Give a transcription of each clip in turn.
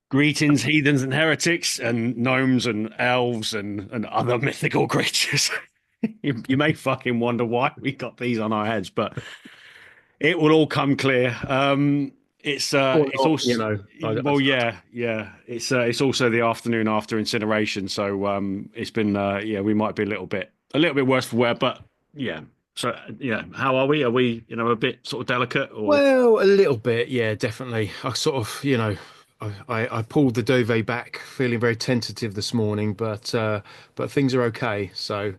Greetings, heathens and heretics, and gnomes and elves and other mythical creatures. You may fucking wonder why we got these on our heads, but it will all come clear. Or It's not, also well, yeah. It's also the afternoon after incineration, so it's been yeah, we might be a little bit worse for wear, but yeah. So yeah, how are we? Are we a bit sort of delicate or? well, a little bit, yeah, definitely. I sort of, I pulled the duvet back, feeling very tentative this morning, but things are okay. So,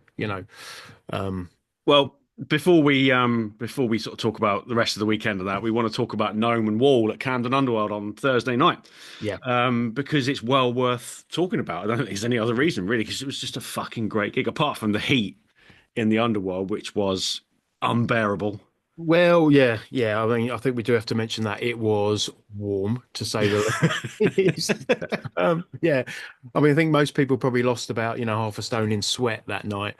um, Well, before we sort of talk about the rest of the weekend and that, we want to talk about Gnome and Wall at Camden Underworld on Thursday night. yeah. Because it's well worth talking about. I don't think there's any other reason really, because it was just a fucking great gig, apart from the heat in the underworld, which was unbearable. Well, yeah. I mean, I think we do have to mention that it was warm, to say the least. Yeah. I mean, I think most people probably lost about, half a stone in sweat that night.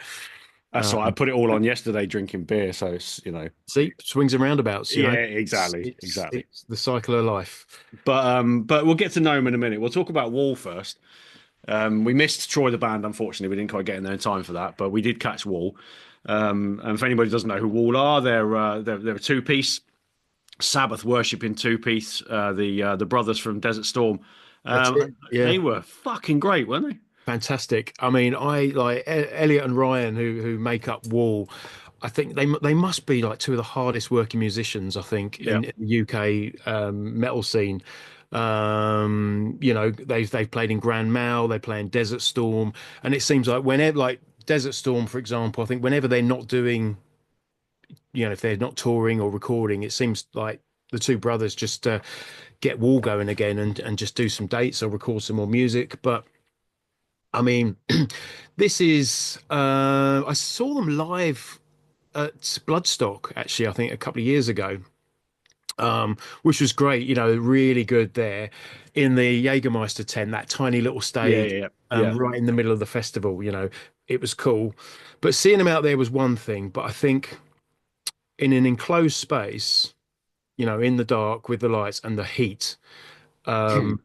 That's why I Um, put it all on yesterday drinking beer. So it's. See, swings and roundabouts, Yeah, It's exactly, it's exactly. it's the cycle of life. But we'll get to Gnome in a minute. We'll talk about Wall first. We missed Troy the band, unfortunately. We didn't quite get in there in time for that, but we did catch Wall. And if anybody doesn't know who Wall are, they're a two-piece Sabbath worshipping two-piece. The brothers from Desert Storm. That's it. They Yeah. were fucking great, weren't they? Fantastic. I mean, I like Elliot and Ryan who make up Wall. I think they must be like two of the hardest working musicians, I think, Yeah. in the UK metal scene. They've played in Grand Mal, they play in Desert Storm, and it seems like whenever like Desert Storm, for example, I think whenever they're not doing, if they're not touring or recording, it seems like the two brothers just get Wall going again and just do some dates or record some more music. But I mean, this is I saw them live at Bloodstock actually, I think a couple of years ago. Which was great, really good there in the Jägermeister tent, that tiny little Yeah, stage, yeah, yeah. right in the middle of the festival, it was cool. But seeing them out there was one thing, but I think in an enclosed space, in the dark with the lights and the heat, Yeah. um,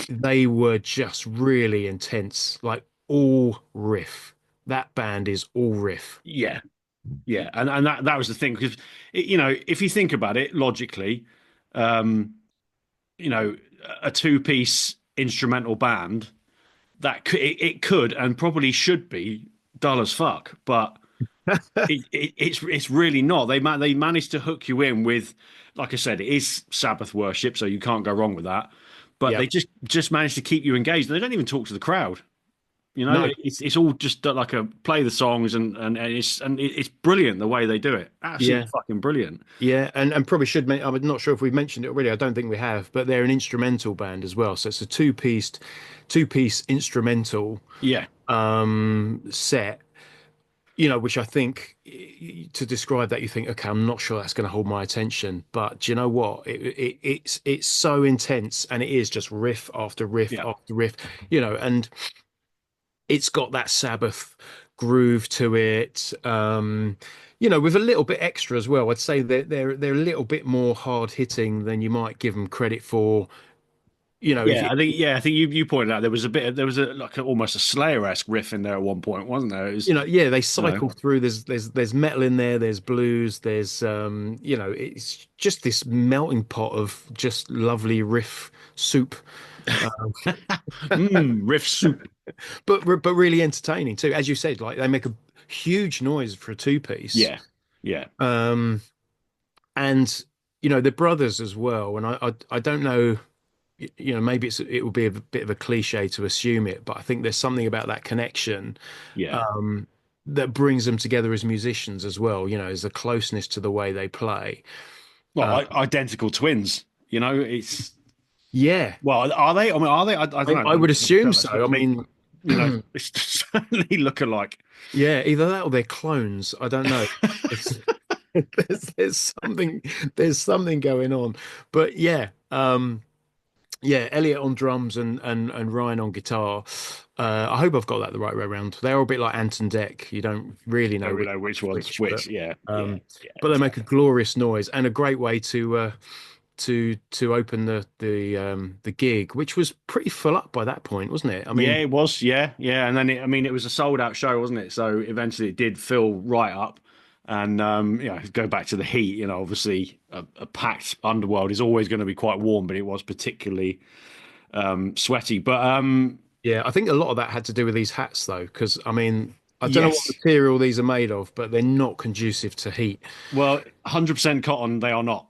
they were just really intense, like all riff. That band is all riff. Yeah, yeah, and that was the thing because if you think about it logically, um, you know, a two-piece instrumental band it could and probably should be dull as fuck, but it's really not. They managed to hook you in with, like I said, it is Sabbath worship, so you can't go wrong with that. But Yeah. they just managed to keep you engaged. They don't even talk to the crowd. No. It's all just like a play the songs and it's brilliant the way they do it. Absolutely Yeah. fucking brilliant. Yeah, and probably should make. I'm not sure if we've mentioned it already. I don't think we have, but they're an instrumental band as well. So it's a two piece instrumental Yeah. set. Which I think to describe that, you think, okay, I'm not sure that's going to hold my attention. But do you know what? It's so intense, and it is just riff after riff Yeah. after riff. And it's got that Sabbath groove to it. With a little bit extra as well. I'd say they're a little bit more hard hitting than you might give them credit for. If Yeah, I think you pointed out there was like almost a Slayer-esque riff in there at one point, wasn't there? It was, yeah, they you know, cycle through. There's metal in there. There's blues. There's it's just this melting pot of just lovely riff soup. Um, riff soup. but really entertaining too. As you said, like they make a huge noise for a two piece. Yeah. Yeah. Um, and they're brothers as well. And I don't know, maybe it would be a bit of a cliche to assume it, but I think there's something about that connection Yeah. um, that brings them together as musicians as well. Is the closeness to the way they play. Well, Uh, identical twins. It's yeah, well, are they? I mean, are they? I don't I know. would You can assume tell us, but so. I to me, mean, it's certainly look alike. yeah, either that or they're clones. I don't know. It's, there's something going on, but yeah. Yeah, Elliot on drums and Ryan on guitar. I hope I've got that the right way around. They're a bit like Ant and Dec. You don't really know Don't which know which is one's which, but which. Yeah. Yeah. um, Yeah. but they make a Exactly. glorious noise and a great way to to open the gig, which was pretty full up by that point, wasn't it? I Yeah, mean, it was. Yeah, yeah. And then I mean, it was a sold out show, wasn't it? So eventually it did fill right up. And go back to the heat. Obviously a packed Underworld is always going to be quite warm, but it was particularly sweaty. But yeah, I think a lot of that had to do with these hats, though, because I mean, I don't know what yes, material these are made of, but they're not conducive to heat. well, 100% cotton, they are not.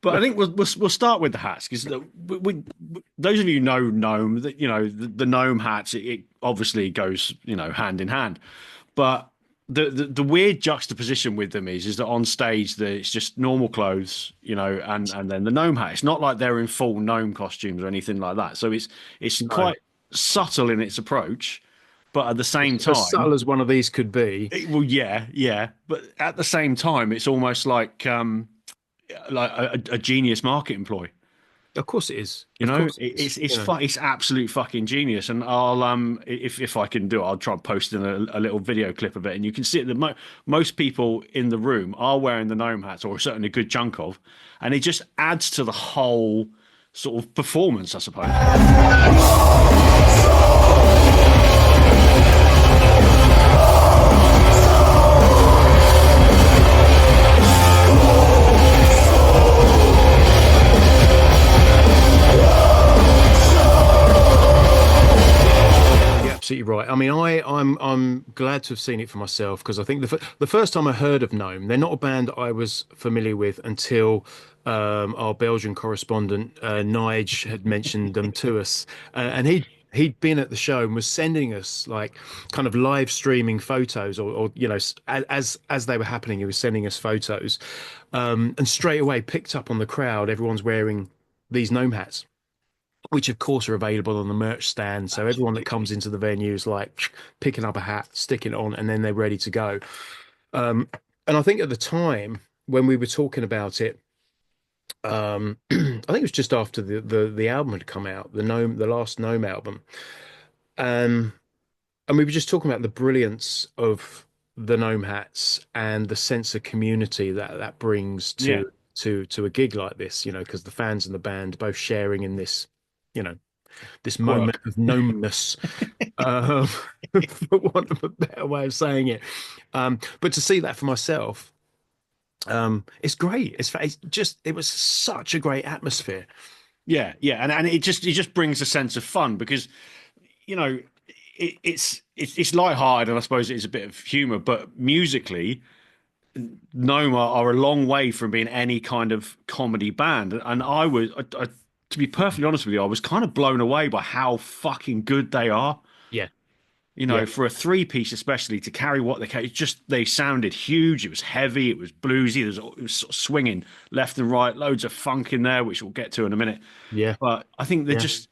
But I think we'll start with the hats because those of you who know gnome that the gnome hats it obviously goes hand in hand, but the weird juxtaposition with them is that on stage it's just normal clothes, and then the gnome hat. It's not like they're in full gnome costumes or anything like that. So it's No, quite subtle in its approach, but at the same as time, subtle as one of these could be. well, yeah, yeah, but at the same time, it's almost like a genius marketing ploy. Of course it is. You Of know, course it is. it's absolute fucking genius. And I'll if I can do it, I'll try and post in a little video clip of it, and you can see it. Most people in the room are wearing the gnome hats, or certainly a good chunk of, and it just adds to the whole sort of performance, I suppose. Absolutely right. I mean, I'm glad to have seen it for myself because I think the first time I heard of Gnome, they're not a band that I was familiar with until our Belgian correspondent Nige had mentioned them to us, and he'd been at the show and was sending us like kind of live streaming photos, or as they were happening, he was sending us photos, and straight away picked up on the crowd. Everyone's wearing these Gnome hats, which of course are available on the merch stand. So everyone that comes into the venue is like picking up a hat, sticking it on, and then they're ready to go. And I think at the time when we were talking about it, I think it was just after the album had come out, the last Gnome album, um, and we were just talking about the brilliance of the Gnome hats and the sense of community that brings Yeah, to a gig like this, because the fans and the band both sharing in this, you know, this moment quirk. of gnomeness, um, for want of a better way of saying it. But to see that for myself, it's great. It was such a great atmosphere. Yeah, yeah, and it just brings a sense of fun because you know it's light-hearted and I suppose it is a bit of humor, but musically, Noma are a long way from being any kind of comedy band, and to be perfectly honest with you, I was kind of blown away by how fucking good they are. Yeah, yeah, For a three-piece especially to carry what they carry, they sounded huge. It was heavy. It was bluesy. It was sort of swinging left and right. Loads of funk in there, which we'll get to in a minute. yeah, But I think they're yeah. just,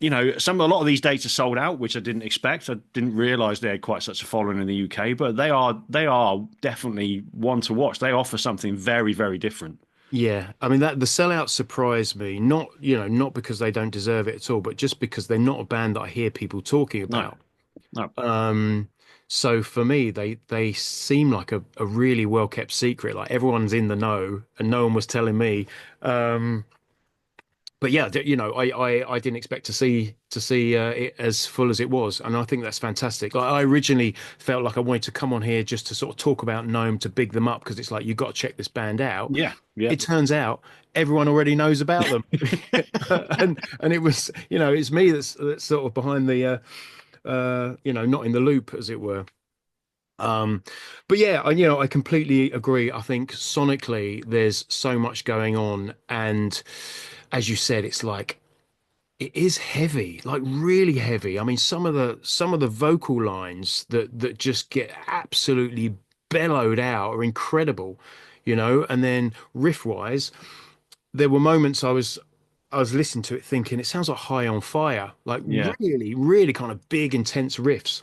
a lot of these dates are sold out, which I didn't expect. I didn't realize they had quite such a following in the UK, but they are definitely one to watch. They offer something very, very different. Yeah, I mean that the sellout surprised me, not because they don't deserve it at all, but just because they're not a band that I hear people talking No, about. no. Um, so for me, they seem like a really well kept secret. Like everyone's in the know, and no one was telling me. Um, but yeah, I didn't expect to see it as full as it was, and I think that's fantastic. Like, I originally felt like I wanted to come on here just to sort of talk about Gnome to big them up because it's like you've got to check this band out. Yeah, yeah. It turns out everyone already knows about them, and it was it's me that's sort of behind the not in the loop as it were. Um, but yeah, I completely agree. I think sonically there's so much going on, and as you said, it's like it is heavy, like really heavy. I mean, some of the vocal lines that just get absolutely bellowed out are incredible, and then riff wise, there were moments I was listening to it thinking it sounds like High on Fire, like Yeah. really, really kind of big, intense riffs.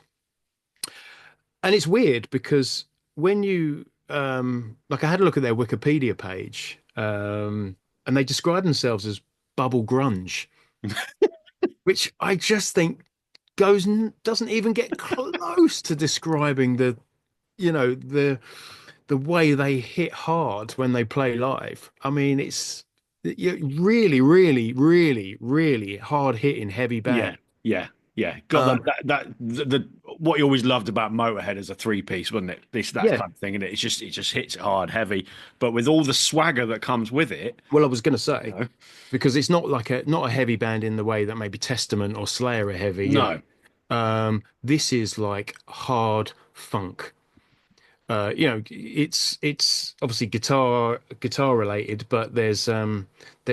And it's weird because when you like I had a look at their Wikipedia page, and they describe themselves as bubble grunge, which I just think doesn't even get close to describing the the way they hit hard when they play live. I mean, it's really, really, really, really hard hitting heavy Yeah, band. yeah, yeah. Got Um, the what you always loved about Motorhead as a three piece, wasn't it? This that yeah. kind of thing, and it just hits hard, heavy, but with all the swagger that comes with it, Well, I was going to you say know. because it's not like a not a heavy band in the way that maybe Testament or Slayer are heavy. No, This is like hard funk. It's obviously guitar related, but there's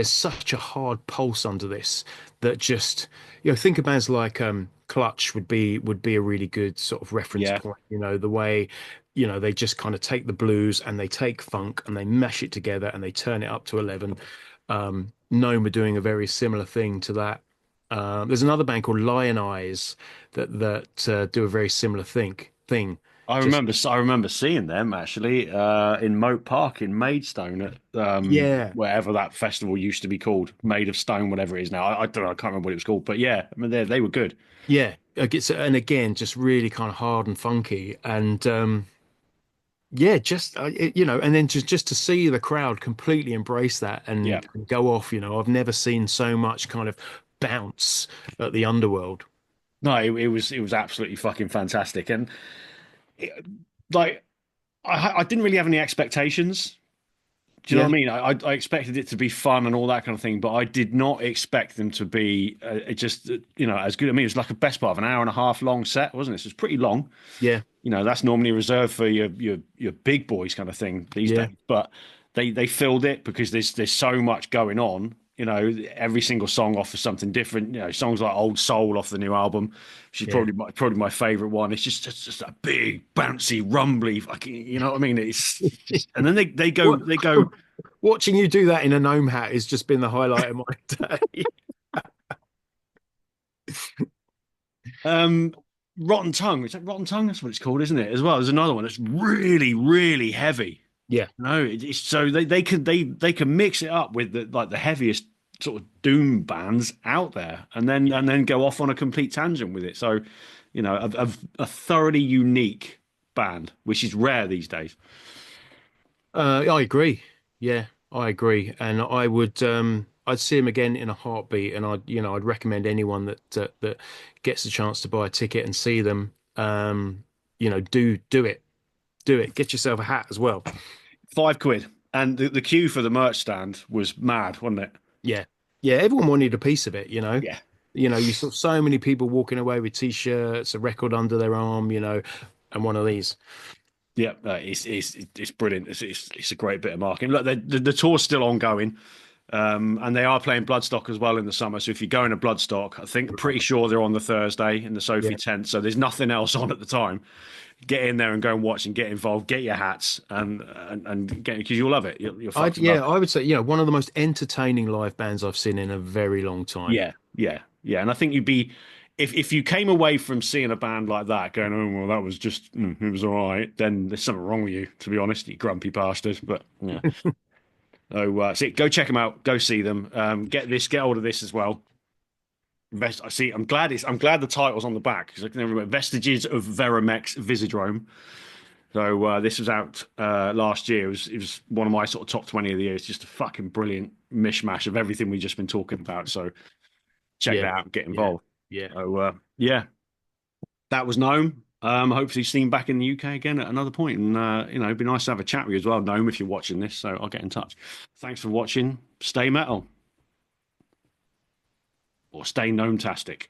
such a hard pulse under this that just think of bands like Clutch would be a really good sort of reference yeah, point. The way they just kind of take the blues and they take funk and they mash it together and they turn it up to 11. Gnome are doing a very similar thing to that. There's another band called Lion Eyes that do a very similar thing. Just I remember seeing them actually in Moat Park in Maidstone at yeah, wherever that festival used to be called, Made of Stone, whatever it is now. I don't know, I can't remember what it was called, but yeah, I mean they were good. yeah. And again, just really kind of hard and funky, and yeah, just and then just to see the crowd completely embrace that Yeah. and go off. I've never seen so much kind of bounce at the Underworld. No, it was absolutely fucking fantastic, and it, like I didn't really have any expectations. Do you know what I Yeah, mean? I expected it to be fun and all that kind of thing, but I did not expect them to be just as good. I mean, it was like a best part of an hour and a half long set, wasn't it? So it's pretty long. yeah, That's normally reserved for your big boys kind of thing these yeah, days. But they filled it because there's so much going on. Every single song offers something different. Songs like Old Soul off the new album, which is yeah. probably my favorite one. It's just a big bouncy rumbly fucking. You know what I mean? It's just, and then they go What they go. watching you do that in a gnome hat has just been the highlight of my day. Um, Rotten Tongue. Is that Rotten Tongue? That's what it's called, isn't it? As well, there's another one that's really, really heavy. Yeah, No, it's so they can mix it up with the heaviest sort of doom bands out there, and then go off on a complete tangent with it. So, a thoroughly unique band, which is rare these days. I agree. Yeah, I agree, and I'd see him again in a heartbeat, and I'd recommend anyone that gets a chance to buy a ticket and see them. Do it, do it. Get yourself a hat as well. £5, and the queue for the merch stand was mad, wasn't it? Yeah, yeah. Everyone wanted a piece of it. Yeah. You saw so many people walking away with t-shirts, a record under their arm, and one of these. Yeah, it's brilliant. It's a great bit of marketing. Look, the tour's still ongoing, and they are playing Bloodstock as well in the summer. So if you're going to Bloodstock, pretty sure they're on the Thursday in the Sophie Yeah. tent. So there's nothing else on at the time. Get in there and go and watch and get involved. Get your hats and get because you'll love it. You'll fucking love it. I would say, one of the most entertaining live bands I've seen in a very long time. Yeah, yeah, yeah. And I think you'd be if you came away from seeing a band like that going, oh well, that was just it was all right. Then there's something wrong with you, to be honest, you grumpy bastard. But yeah. So, go check them out. Go see them. Get hold of this as well. I see. I'm glad the title's on the back because I can remember Vestiges of Veramex Visodrome. So this was out last year. It was one of my sort of top 20 of the year. It's just a fucking brilliant mishmash of everything we've just been talking about. So check that Yeah, out and get yeah, involved. yeah. So yeah, that was Gnome. Hopefully seen back in the UK again at another point. And it'd be nice to have a chat with you as well, Gnome, if you're watching this. So I'll get in touch. Thanks for watching. Stay metal or stay Gnometastic.